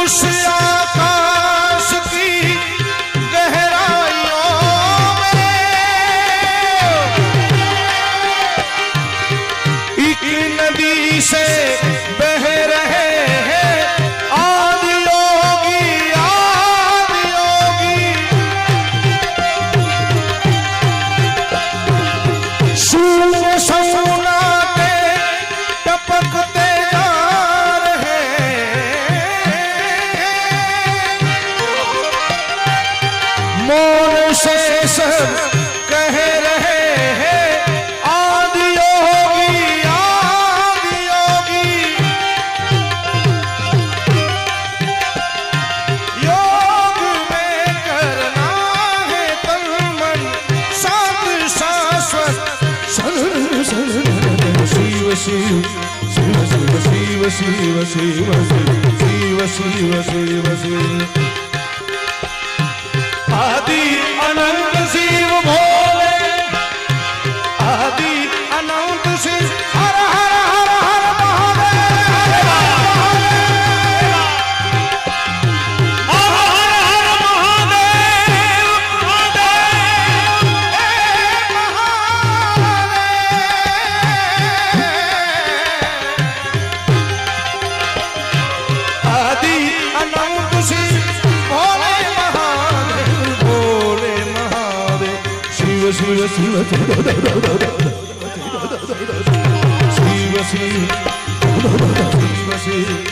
उस आकाश की गहराइयों में एक नदी से बह रहे हैं आदि योगी शून्य सौना के टपकते जा रहे मौन से सब कह रहे हैं आदि योगी योग में करना है तन मन सात शाश्वत शिव शिव शिव शिव शिव शिव शिव शिव शिव शिव शिव आदि अनंत शिव भोले आदि अनंत शिव हर हर हर हर महादेव हर हर महादेव आदि अनंत शिव भोले महादेव शिव शिव शिव शिव शिव शिव शिव